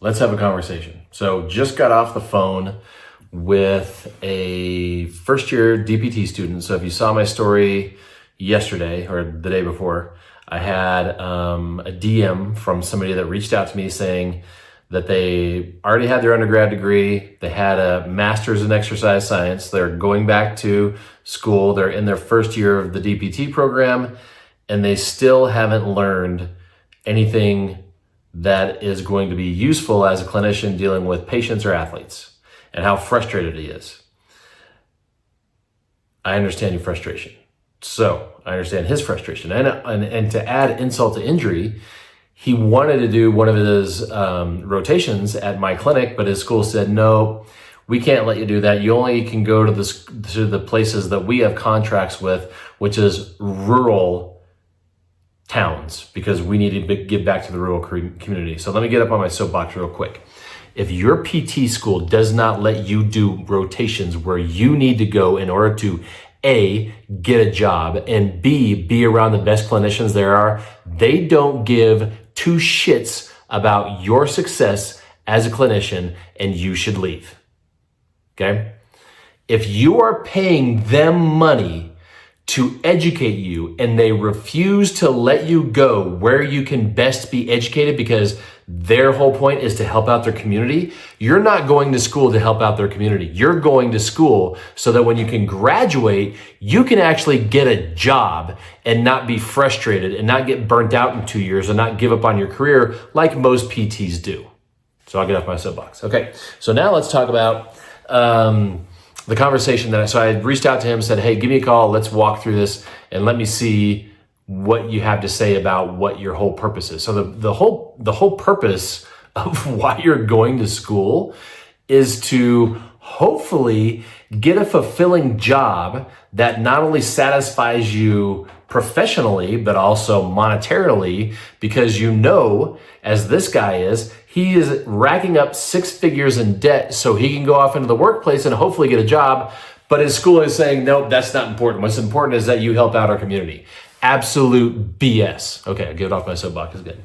let's have a conversation. So just got off the phone with a first year DPT student. So if you saw my story yesterday or the day before, I had a DM from somebody that reached out to me saying that they already had their undergrad degree. They had a master's in exercise science. They're going back to school. They're in their first year of the DPT program, and they still haven't learned anything that is going to be useful as a clinician dealing with patients or athletes, and how frustrated he is. I understand your frustration. So I understand his frustration. And to add insult to injury, he wanted to do one of his rotations at my clinic, but his school said, no, we can't let you do that. You only can go to the places that we have contracts with, which is rural towns, because we need to give back to the rural community. So let me get up on my soapbox real quick. If your PT school does not let you do rotations where you need to go in order to A, get a job, and B, be around the best clinicians there are, they don't give two shits about your success as a clinician, and you should leave. Okay? If you are paying them money to educate you and they refuse to let you go where you can best be educated because their whole point is to help out their community, you're not going to school to help out their community. You're going to school so that when you can graduate, you can actually get a job and not be frustrated and not get burnt out in 2 years and not give up on your career like most PTs do. So I'll get off my soapbox. Okay, so now let's talk about the conversation so I reached out to him and said, hey, give me a call. Let's walk through this and let me see what you have to say about what your whole purpose is. So the whole purpose of why you're going to school is to hopefully get a fulfilling job that not only satisfies you professionally, but also monetarily, because you know, as this guy is, he is racking up 6 figures in debt so he can go off into the workplace and hopefully get a job. But his school is saying, nope, that's not important. What's important is that you help out our community. Absolute BS. Okay, I'll get it off my soapbox. It's good.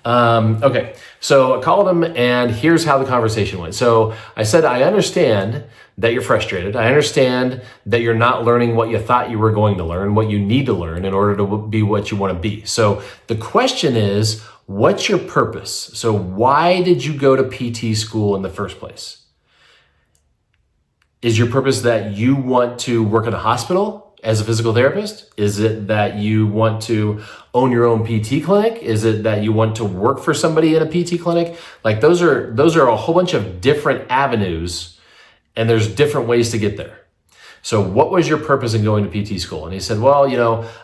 Okay, so I called him and here's how the conversation went. So I said, I understand that you're frustrated. I understand that you're not learning what you thought you were going to learn, what you need to learn in order to be what you want to be. So the question is, what's your purpose? So why did you go to PT school in the first place? Is your purpose that you want to work in a hospital as a physical therapist? Is it that you want to own your own PT clinic? Is it that you want to work for somebody in a PT clinic? Like those are a whole bunch of different avenues, and there's different ways to get there. So what was your purpose in going to PT school? And he said, well,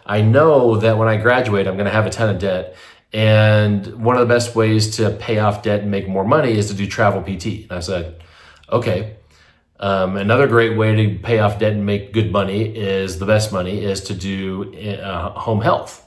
I know that when I graduate, I'm going to have a ton of debt. And one of the best ways to pay off debt and make more money is to do travel PT. And I said, okay. Another great way to pay off debt and make good money the best money is to do home health.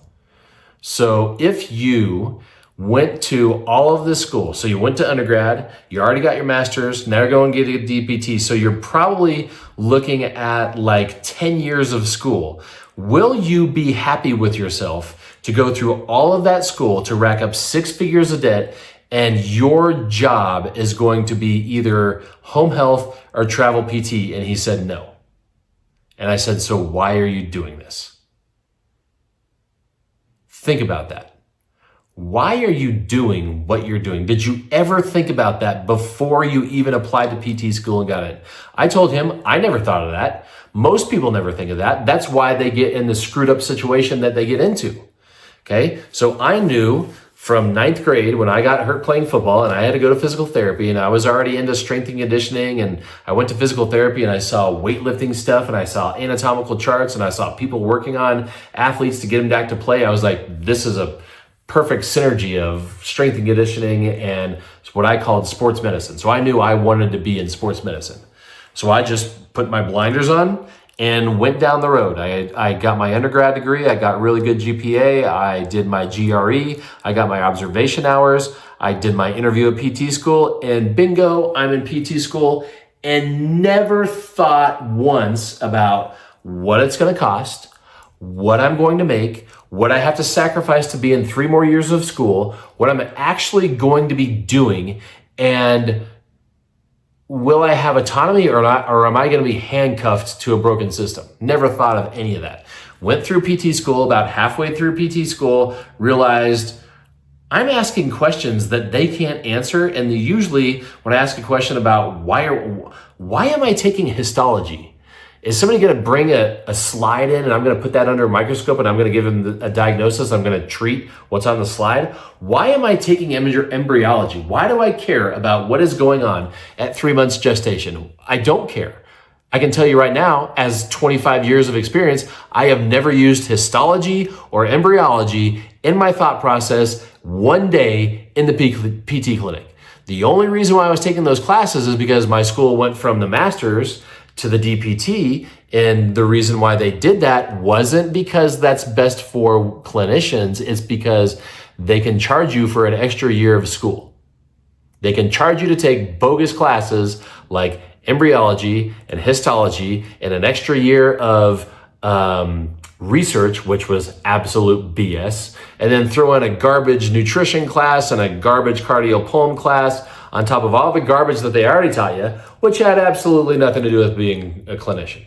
So if you went to all of this school, so you went to undergrad, you already got your master's, now you're going to get a DPT, so you're probably looking at like 10 years of school. Will you be happy with yourself to go through all of that school to rack up 6 figures of debt, and your job is going to be either home health or travel PT? And he said no. And I said, so why are you doing this? Think about that. Why are you doing what you're doing? Did you ever think about that before you even applied to PT school and got it? I told him I never thought of that. Most people never think of that. That's why they get in the screwed up situation that they get into. Okay, so I knew from 9th grade when I got hurt playing football and I had to go to physical therapy, and I was already into strength and conditioning, and I went to physical therapy and I saw weightlifting stuff and I saw anatomical charts and I saw people working on athletes to get them back to play. I was like, this is a perfect synergy of strength and conditioning and what I called sports medicine. So I knew I wanted to be in sports medicine. So I just put my blinders on and went down the road. I got my undergrad degree. I got really good GPA. I did my GRE. I got my observation hours. I did my interview at PT school, and bingo, I'm in PT school, and never thought once about what it's going to cost, what I'm going to make, what I have to sacrifice to be in 3 more years of school, what I'm actually going to be doing And will I have autonomy or not, or am I going to be handcuffed to a broken system? Never thought of any of that. Went through PT school, about halfway through PT school, realized I'm asking questions that they can't answer. And usually when I ask a question about why am I taking histology? Is somebody going to bring a slide in and I'm going to put that under a microscope and I'm going to give them a diagnosis? I'm going to treat what's on the slide. Why am I taking embryology? Why do I care about what is going on at 3 months gestation? I don't care. I can tell you right now, as 25 years of experience, I have never used histology or embryology in my thought process one day in the PT clinic. The only reason why I was taking those classes is because my school went from the master's to the DPT, and the reason why they did that wasn't because that's best for clinicians, it's because they can charge you for an extra year of school. They can charge you to take bogus classes like embryology and histology and an extra year of research, which was absolute BS, and then throw in a garbage nutrition class and a garbage cardiopulm class on top of all the garbage that they already taught you, which had absolutely nothing to do with being a clinician.